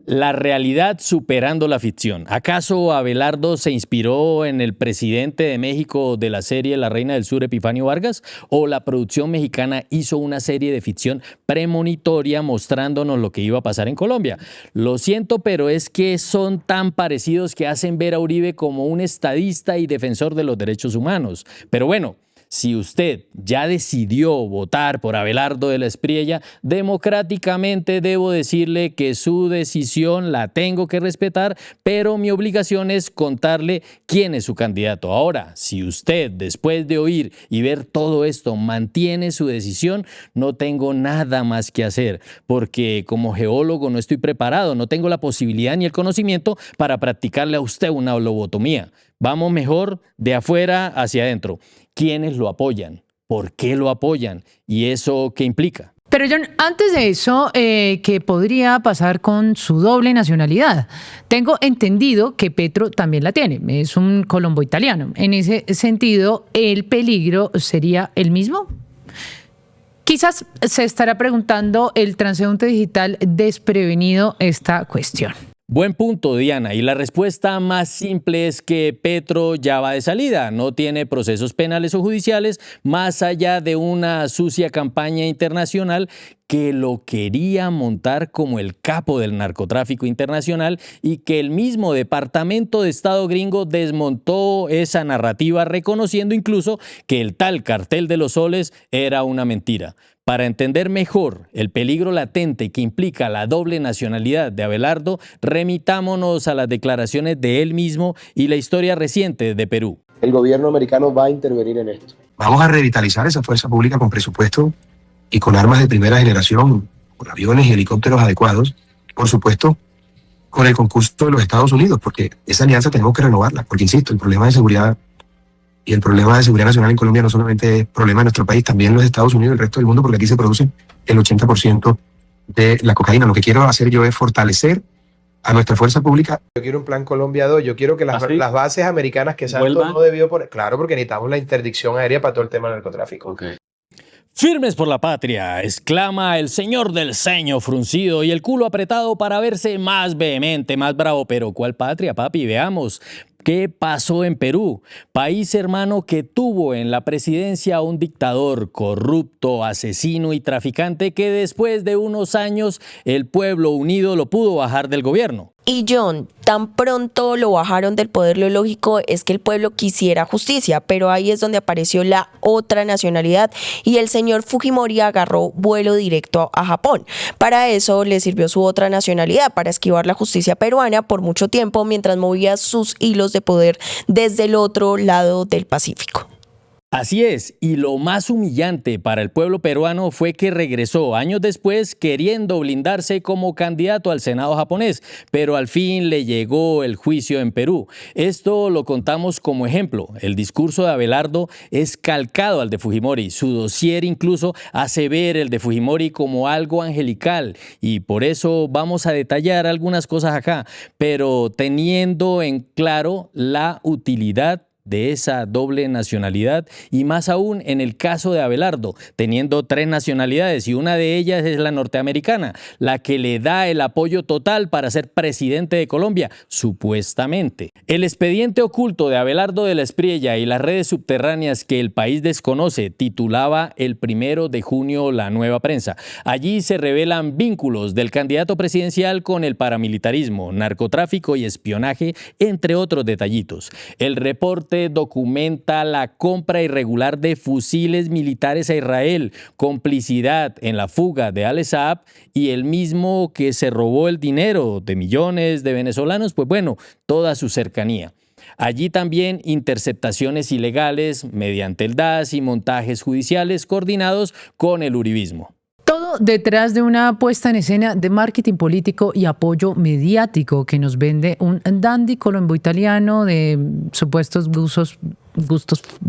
La realidad superando la ficción. ¿Acaso Abelardo se inspiró en el presidente de México de la serie La Reina del Sur, Epifanio Vargas? ¿O la producción mexicana hizo una serie de ficción premonitoria mostrándonos lo que iba a pasar en Colombia? Lo siento, pero es que son tan parecidos que hacen ver a Uribe como un estadista y defensor de los derechos humanos. Pero bueno, si usted ya decidió votar por Abelardo de la Espriella, democráticamente debo decirle que su decisión la tengo que respetar, pero mi obligación es contarle quién es su candidato. Ahora, si usted, después de oír y ver todo esto, mantiene su decisión, no tengo nada más que hacer, porque como geólogo no estoy preparado, no tengo la posibilidad ni el conocimiento para practicarle a usted una lobotomía. Vamos mejor de afuera hacia adentro. ¿Quiénes lo apoyan? ¿Por qué lo apoyan? ¿Y eso qué implica? Pero John, antes de eso, ¿qué podría pasar con su doble nacionalidad? Tengo entendido que Petro también la tiene, es un colombo italiano. En ese sentido, ¿el peligro sería el mismo? Quizás se estará preguntando el transeúnte digital desprevenido esta cuestión. Buen punto, Diana, y la respuesta más simple es que Petro ya va de salida, no tiene procesos penales o judiciales, más allá de una sucia campaña internacional que lo quería montar como el capo del narcotráfico internacional y que el mismo Departamento de Estado gringo desmontó esa narrativa, reconociendo incluso que el tal Cartel de los Soles era una mentira. Para entender mejor el peligro latente que implica la doble nacionalidad de Abelardo, remitámonos a las declaraciones de él mismo y la historia reciente de Perú. El gobierno americano va a intervenir en esto. Vamos a revitalizar esa fuerza pública con presupuesto y con armas de primera generación, con aviones y helicópteros adecuados, por supuesto, con el concurso de los Estados Unidos, porque esa alianza tenemos que renovarla, porque insisto, el problema de seguridad y el problema de seguridad nacional en Colombia no solamente es problema de nuestro país, también los Estados Unidos y el resto del mundo, porque aquí se produce el 80% de la cocaína. Lo que quiero hacer yo es fortalecer a nuestra fuerza pública. Yo quiero un plan Colombia 2, yo quiero que las bases americanas que Santos no debió poner, claro, porque necesitamos la interdicción aérea para todo el tema del narcotráfico. Okay. Firmes por la patria, exclama el señor del ceño fruncido y el culo apretado para verse más vehemente, más bravo. Pero ¿cuál patria, papi? Veamos. ¿Qué pasó en Perú? País hermano que tuvo en la presidencia a un dictador corrupto, asesino y traficante que después de unos años el pueblo unido lo pudo bajar del gobierno. Y John, tan pronto lo bajaron del poder, lo lógico es que el pueblo quisiera justicia, pero ahí es donde apareció la otra nacionalidad y el señor Fujimori agarró vuelo directo a Japón. Para eso le sirvió su otra nacionalidad, para esquivar la justicia peruana por mucho tiempo mientras movía sus hilos de poder desde el otro lado del Pacífico. Así es, y lo más humillante para el pueblo peruano fue que regresó años después queriendo blindarse como candidato al Senado japonés, pero al fin le llegó el juicio en Perú. Esto lo contamos como ejemplo. El discurso de Abelardo es calcado al de Fujimori. Su dossier incluso hace ver el de Fujimori como algo angelical, y por eso vamos a detallar algunas cosas acá, pero teniendo en claro la utilidad de esa doble nacionalidad, y más aún en el caso de Abelardo, teniendo 3 nacionalidades y una de ellas es la norteamericana, la que le da el apoyo total para ser presidente de Colombia, supuestamente. El expediente oculto de Abelardo de la Espriella y las redes subterráneas que el país desconoce titulaba el 1 de junio La Nueva Prensa. Allí se revelan vínculos del candidato presidencial con el paramilitarismo, narcotráfico y espionaje, entre otros detallitos. El reporte documenta la compra irregular de fusiles militares a Israel, complicidad en la fuga de Al Saab y el mismo que se robó el dinero de millones de venezolanos, pues bueno, toda su cercanía. Allí también interceptaciones ilegales mediante el DAS y montajes judiciales coordinados con el uribismo. Todo detrás de una puesta en escena de marketing político y apoyo mediático que nos vende un dandy colombo-italiano de supuestos gustos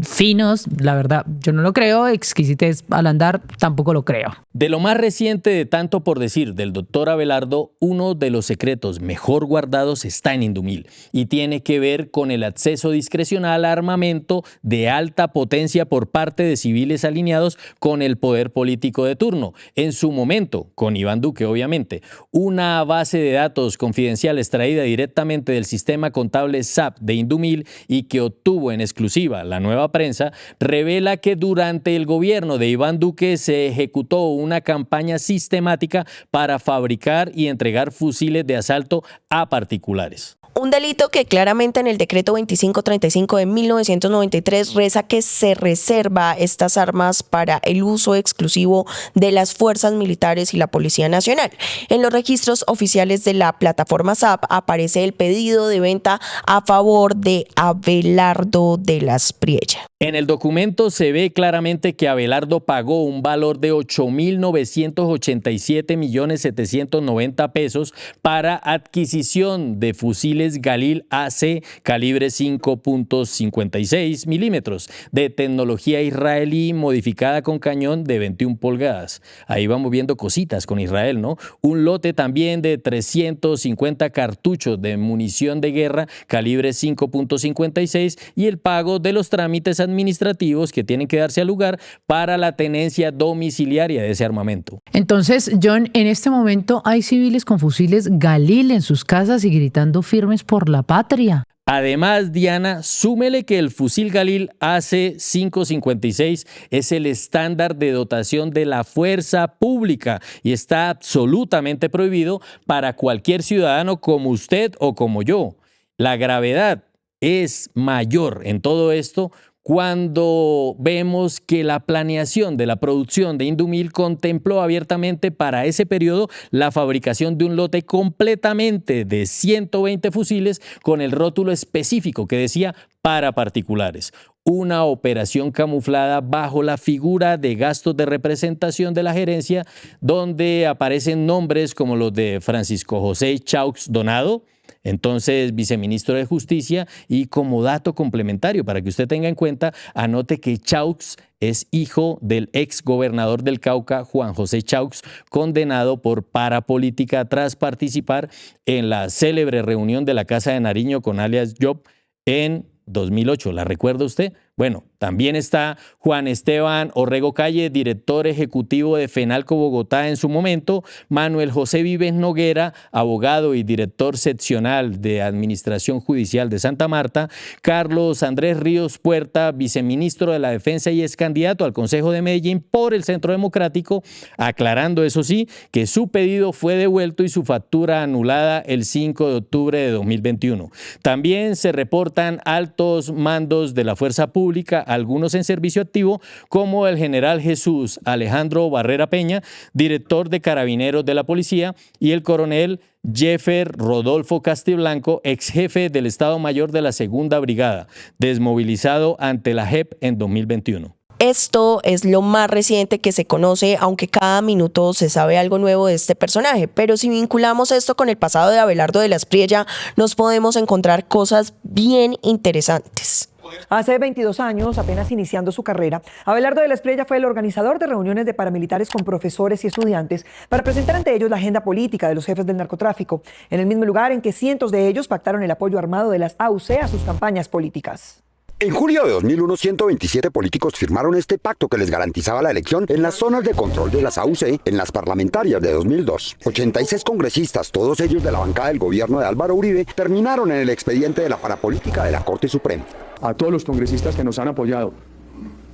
finos. La verdad, yo no lo creo. Exquisitez al andar, tampoco lo creo. De lo más reciente de Tanto por Decir del doctor Abelardo, uno de los secretos mejor guardados está en Indumil y tiene que ver con el acceso discrecional a armamento de alta potencia por parte de civiles alineados con el poder político de turno. En su momento, con Iván Duque obviamente, una base de datos confidencial extraída directamente del sistema contable SAP de Indumil y que obtuvo en exclusiva La Nueva Prensa, revela que durante el gobierno de Iván Duque se ejecutó una campaña sistemática para fabricar y entregar fusiles de asalto a particulares. Un delito que claramente en el decreto 2535 de 1993 reza que se reserva estas armas para el uso exclusivo de las fuerzas militares y la Policía Nacional. En los registros oficiales de la plataforma SAP aparece el pedido de venta a favor de Abelardo de la Espriella. En el documento se ve claramente que Abelardo pagó un valor de 8.987.790 pesos para adquisición de fusiles Galil AC calibre 5.56 milímetros de tecnología israelí modificada con cañón de 21 pulgadas. Ahí vamos viendo cositas con Israel, ¿no? Un lote también de 350 cartuchos de munición de guerra calibre 5.56 y el pago de los trámites administrativos que tienen que darse al lugar para la tenencia domiciliaria de ese armamento. Entonces, John, en este momento hay civiles con fusiles Galil en sus casas y gritando firmes por la patria. Además, Diana, súmele que el fusil Galil AC-556 es el estándar de dotación de la fuerza pública y está absolutamente prohibido para cualquier ciudadano como usted o como yo. La gravedad es mayor en todo esto cuando vemos que la planeación de la producción de Indumil contempló abiertamente para ese periodo la fabricación de un lote completamente de 120 fusiles con el rótulo específico que decía para particulares. Una operación camuflada bajo la figura de gastos de representación de la gerencia, donde aparecen nombres como los de Francisco José Chaux Donado, entonces viceministro de Justicia, y como dato complementario para que usted tenga en cuenta, anote que Chaux es hijo del ex gobernador del Cauca, Juan José Chaux, condenado por parapolítica tras participar en la célebre reunión de la Casa de Nariño con alias Job en 2008. ¿La recuerda usted? Bueno, también está Juan Esteban Orrego Calle, director ejecutivo de FENALCO Bogotá en su momento, Manuel José Vives Noguera, abogado y director seccional de Administración Judicial de Santa Marta, Carlos Andrés Ríos Puerta, viceministro de la Defensa y ex candidato al Consejo de Medellín por el Centro Democrático, aclarando, eso sí, que su pedido fue devuelto y su factura anulada el 5 de octubre de 2021. También se reportan altos mandos de la fuerza pública, algunos en servicio activo, como el general Jesús Alejandro Barrera Peña, director de Carabineros de la Policía, y el coronel Jeffer Rodolfo Castiblanco, ex jefe del Estado Mayor de la Segunda Brigada, desmovilizado ante la JEP en 2021. Esto es lo más reciente que se conoce, aunque cada minuto se sabe algo nuevo de este personaje. Pero si vinculamos esto con el pasado de Abelardo de la Espriella, nos podemos encontrar cosas bien interesantes. Hace 22 años, apenas iniciando su carrera, Abelardo de la Espriella fue el organizador de reuniones de paramilitares con profesores y estudiantes para presentar ante ellos la agenda política de los jefes del narcotráfico, en el mismo lugar en que cientos de ellos pactaron el apoyo armado de las AUC a sus campañas políticas. En julio de 2001, 127 políticos firmaron este pacto que les garantizaba la elección en las zonas de control de las AUC en las parlamentarias de 2002. 86 congresistas, todos ellos de la bancada del gobierno de Álvaro Uribe, terminaron en el expediente de la parapolítica de la Corte Suprema. A todos los congresistas que nos han apoyado,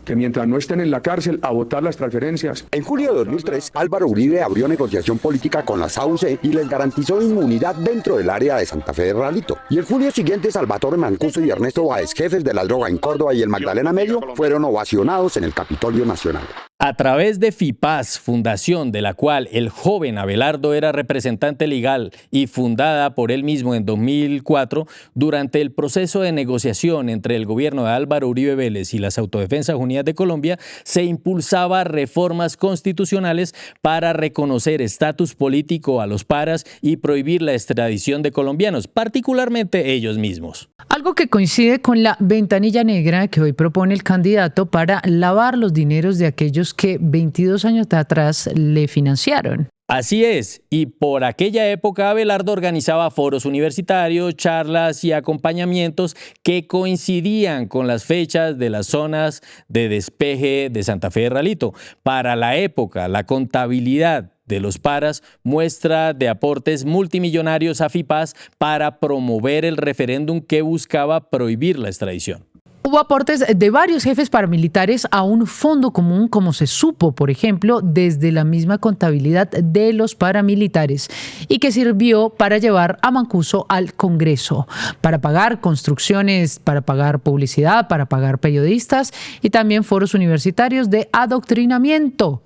que mientras no estén en la cárcel a votar las transferencias. En julio de 2003, Álvaro Uribe abrió negociación política con las AUC y les garantizó inmunidad dentro del área de Santa Fe de Ralito. Y el julio siguiente, Salvatore Mancuso y Ernesto Báez, jefes de la droga en Córdoba y el Magdalena Medio, fueron ovacionados en el Capitolio Nacional. A través de FIPAS, fundación de la cual el joven Abelardo era representante legal y fundada por él mismo en 2004, durante el proceso de negociación entre el gobierno de Álvaro Uribe Vélez y las Autodefensas Unidas de Colombia, se impulsaba reformas constitucionales para reconocer estatus político a los paras y prohibir la extradición de colombianos, particularmente ellos mismos. Algo que coincide con la ventanilla negra que hoy propone el candidato para lavar los dineros de aquellos que 22 años atrás le financiaron. Así es, y por aquella época Abelardo organizaba foros universitarios, charlas y acompañamientos que coincidían con las fechas de las zonas de despeje de Santa Fe de Ralito. Para la época, la contabilidad de los paras muestra de aportes multimillonarios a FIPAS para promover el referéndum que buscaba prohibir la extradición. Hubo aportes de varios jefes paramilitares a un fondo común, como se supo, por ejemplo, desde la misma contabilidad de los paramilitares, y que sirvió para llevar a Mancuso al Congreso, para pagar construcciones, para pagar publicidad, para pagar periodistas y también foros universitarios de adoctrinamiento.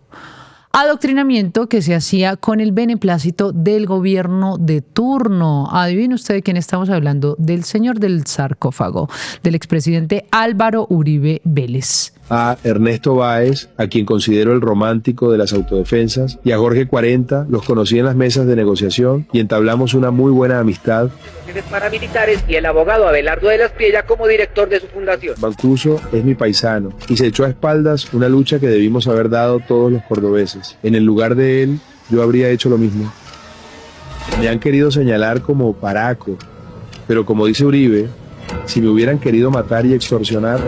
Adoctrinamiento que se hacía con el beneplácito del gobierno de turno. Adivine usted de quién estamos hablando, del señor del sarcófago, del expresidente Álvaro Uribe Vélez. A Ernesto Báez, a quien considero el romántico de las autodefensas, y a Jorge 40, los conocí en las mesas de negociación y entablamos una muy buena amistad. Paramilitares y el abogado Abelardo de la Espriella como director de su fundación. Mancuso es mi paisano y se echó a espaldas una lucha que debimos haber dado todos los cordobeses. En el lugar de él, yo habría hecho lo mismo. Me han querido señalar como paraco, pero como dice Uribe, si me hubieran querido matar y extorsionar,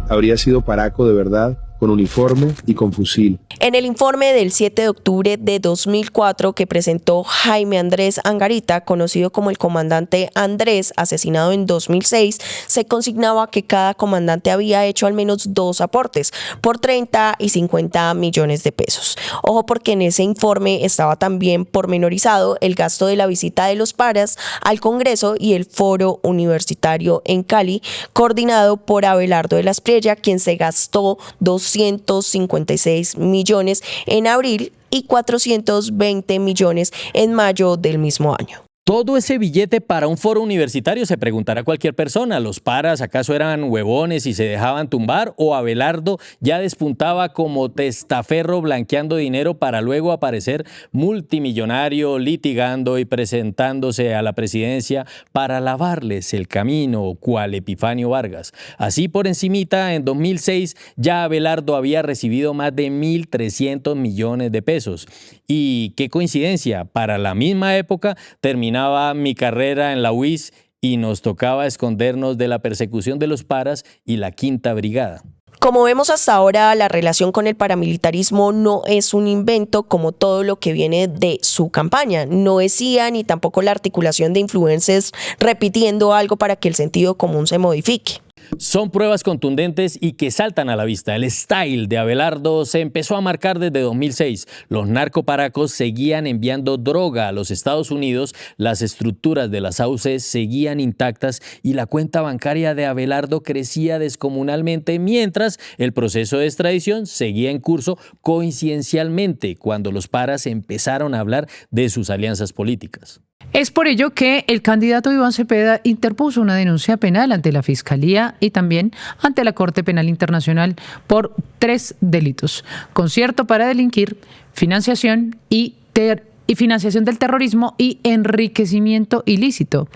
habría sido paraco de verdad, con uniforme y con fusil. En el informe del 7 de octubre de 2004 que presentó Jaime Andrés Angarita, conocido como el comandante Andrés, asesinado en 2006, se consignaba que cada comandante había hecho al menos 2 aportes por 30 y 50 millones de pesos. Ojo, porque en ese informe estaba también pormenorizado el gasto de la visita de los paras al Congreso y el foro universitario en Cali, coordinado por Abelardo de la Espriella, quien se gastó 256 millones en abril y 420 millones en mayo del mismo año. Todo ese billete para un foro universitario, se preguntará cualquier persona. ¿Los paras acaso eran huevones y se dejaban tumbar? ¿O Abelardo ya despuntaba como testaferro blanqueando dinero para luego aparecer multimillonario litigando y presentándose a la presidencia para lavarles el camino, cual Epifanio Vargas? Así por encimita, en 2006 ya Abelardo había recibido más de 1.300 millones de pesos. Y qué coincidencia, para la misma época terminaba mi carrera en la UIS y nos tocaba escondernos de la persecución de los paras y la Quinta Brigada. Como vemos hasta ahora, la relación con el paramilitarismo no es un invento como todo lo que viene de su campaña. No es IA ni tampoco la articulación de influencers repitiendo algo para que el sentido común se modifique. Son pruebas contundentes y que saltan a la vista. El style de Abelardo se empezó a marcar desde 2006. Los narcoparacos seguían enviando droga a los Estados Unidos, las estructuras de las AUC seguían intactas y la cuenta bancaria de Abelardo crecía descomunalmente mientras el proceso de extradición seguía en curso, coincidencialmente cuando los paras empezaron a hablar de sus alianzas políticas. Es por ello que el candidato Iván Cepeda interpuso una denuncia penal ante la Fiscalía y también ante la Corte Penal Internacional por 3 delitos: concierto para delinquir, financiación financiación del terrorismo y enriquecimiento ilícito.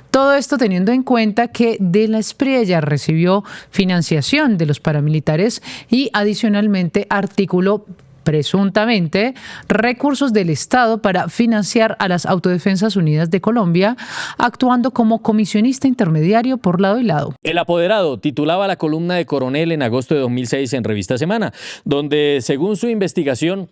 Todo esto teniendo en cuenta que De la Espriella recibió financiación de los paramilitares y adicionalmente articuló presuntamente recursos del Estado para financiar a las Autodefensas Unidas de Colombia, actuando como comisionista intermediario por lado y lado. El apoderado titulaba la columna de Coronel en agosto de 2006 en Revista Semana, donde, según su investigación,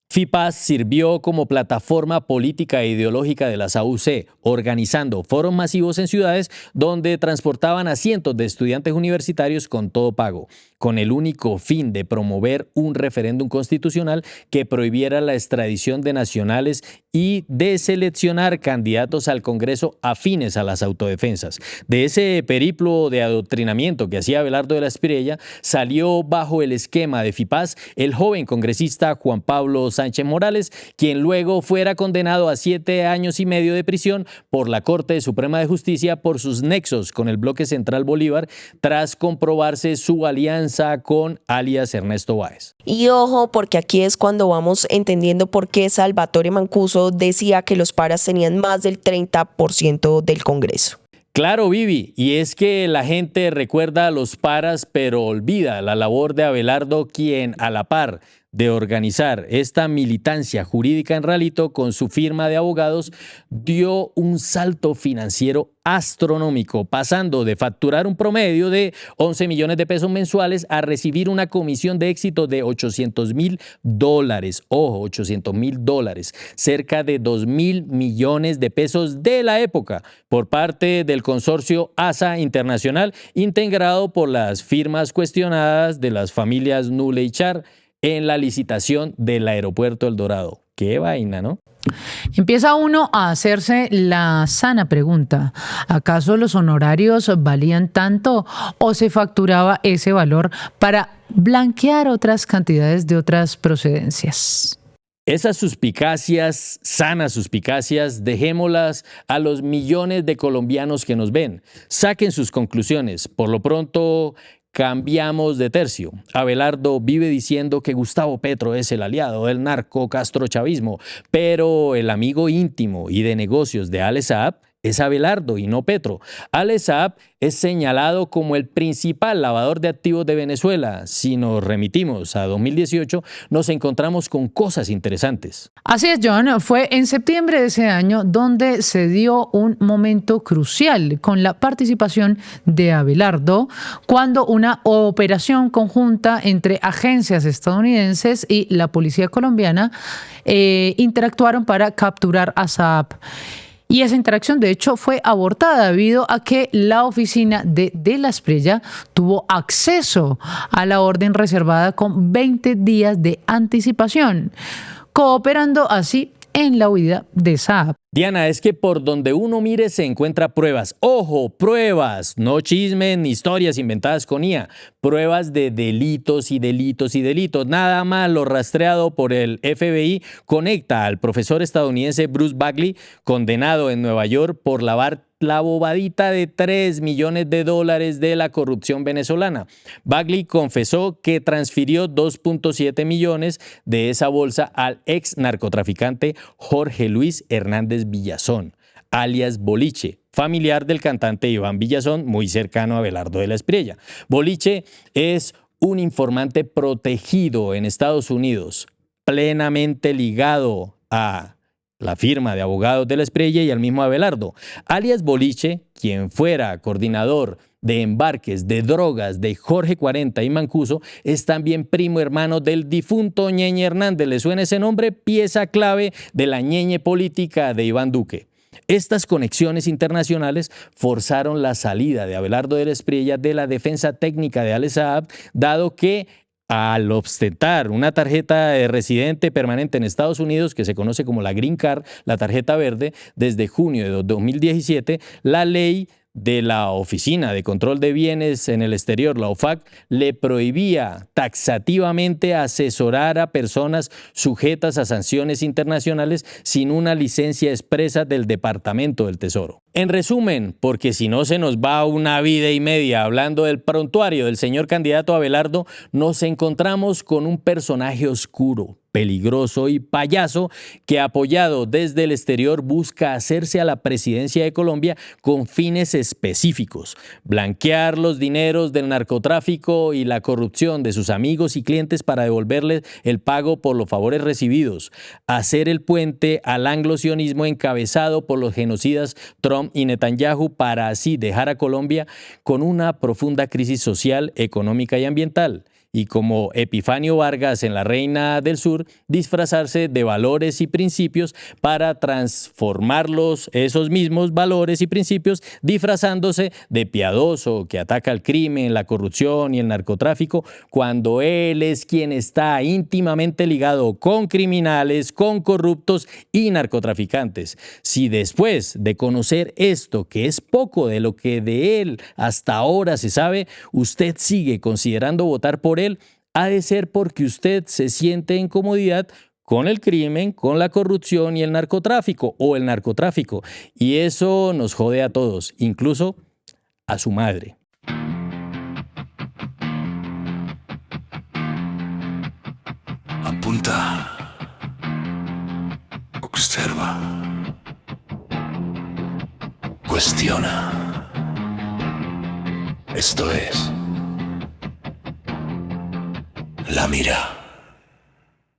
FIPAS sirvió como plataforma política e ideológica de las AUC, organizando foros masivos en ciudades donde transportaban a cientos de estudiantes universitarios con todo pago, con el único fin de promover un referéndum constitucional que prohibiera la extradición de nacionales y de seleccionar candidatos al Congreso afines a las autodefensas. De ese periplo de adoctrinamiento que hacía Abelardo de la Espriella, salió bajo el esquema de FIPAS el joven congresista Juan Pablo Sánchez Morales, quien luego fuera condenado a 7 años y medio de prisión por la Corte Suprema de Justicia por sus nexos con el Bloque Central Bolívar, tras comprobarse su alianza con alias Ernesto Báez. Y ojo, porque aquí es cuando vamos entendiendo por qué Salvatore Mancuso decía que los paras tenían más del 30% del Congreso. Claro, Vivi, y es que la gente recuerda a los paras, pero olvida la labor de Abelardo, quien a la par de organizar esta militancia jurídica en Ralito con su firma de abogados, dio un salto financiero astronómico, pasando de facturar un promedio de 11 millones de pesos mensuales a recibir una comisión de éxito de $800.000. Ojo, $800.000, cerca de 2.000 millones de pesos de la época, por parte del consorcio ASA Internacional, integrado por las firmas cuestionadas de las familias Nule y Char, en la licitación del aeropuerto El Dorado. Qué vaina, ¿no? Empieza uno a hacerse la sana pregunta: ¿acaso los honorarios valían tanto o se facturaba ese valor para blanquear otras cantidades de otras procedencias? Esas suspicacias, sanas suspicacias, dejémoslas a los millones de colombianos que nos ven. Saquen sus conclusiones. Por lo pronto, cambiamos de tercio. Abelardo vive diciendo que Gustavo Petro es el aliado del narco-castrochavismo, pero el amigo íntimo y de negocios de Ale Saab es Abelardo y no Petro. Ale Saab es señalado como el principal lavador de activos de Venezuela. Si nos remitimos a 2018, nos encontramos con cosas interesantes. Así es, John. Fue en septiembre de ese año donde se dio un momento crucial con la participación de Abelardo, cuando una operación conjunta entre agencias estadounidenses y la policía colombiana interactuaron para capturar a Saab. Y esa interacción, de hecho, fue abortada debido a que la oficina de la Espriella tuvo acceso a la orden reservada con 20 días de anticipación, cooperando así en la huida de Saab. Diana, es que por donde uno mire se encuentra pruebas. ¡Ojo! Pruebas, no chismes ni historias inventadas con IA. Pruebas de delitos y delitos y delitos. Nada más lo rastreado por el FBI conecta al profesor estadounidense Bruce Bagley, condenado en Nueva York por lavar la bobadita de $3 millones de la corrupción venezolana. Bagley confesó que transfirió 2.7 millones de esa bolsa al ex narcotraficante Jorge Luis Hernández Villazón, alias Boliche, familiar del cantante Iván Villazón, muy cercano a Abelardo de la Espriella. Boliche es un informante protegido en Estados Unidos, plenamente ligado a la firma de abogados de la Espriella y al mismo Abelardo. Alias Boliche, quien fuera coordinador de embarques de drogas de Jorge 40 y Mancuso, es también primo hermano del difunto Ñeñe Hernández. ¿Le suena ese nombre? Pieza clave de la ñeñe política de Iván Duque. Estas conexiones internacionales forzaron la salida de Abelardo de la Espriella de la defensa técnica de Alex Saab, dado que al ostentar una tarjeta de residente permanente en Estados Unidos, que se conoce como la Green Card, la tarjeta verde, desde junio de 2017, la ley de la Oficina de Control de Bienes en el Exterior, la OFAC, le prohibía taxativamente asesorar a personas sujetas a sanciones internacionales sin una licencia expresa del Departamento del Tesoro. En resumen, porque si no se nos va una vida y media hablando del prontuario del señor candidato Abelardo, nos encontramos con un personaje oscuro, peligroso y payaso que, apoyado desde el exterior, busca hacerse a la presidencia de Colombia con fines específicos: blanquear los dineros del narcotráfico y la corrupción de sus amigos y clientes para devolverles el pago por los favores recibidos, hacer el puente al anglosionismo encabezado por los genocidas Trump y Netanyahu, para así dejar a Colombia con una profunda crisis social, económica y ambiental, y como Epifanio Vargas en La Reina del Sur, disfrazarse de valores y principios para transformarlos, esos mismos valores y principios, disfrazándose de piadoso que ataca el crimen, la corrupción y el narcotráfico, cuando él es quien está íntimamente ligado con criminales, con corruptos y narcotraficantes. Si después de conocer esto, que es poco de lo que de él hasta ahora se sabe, usted sigue considerando votar por él, ha de ser porque usted se siente en comodidad con el crimen, con la corrupción y el narcotráfico, y eso nos jode a todos, incluso a su madre. Apunta, observa, cuestiona. Esto es La Mira.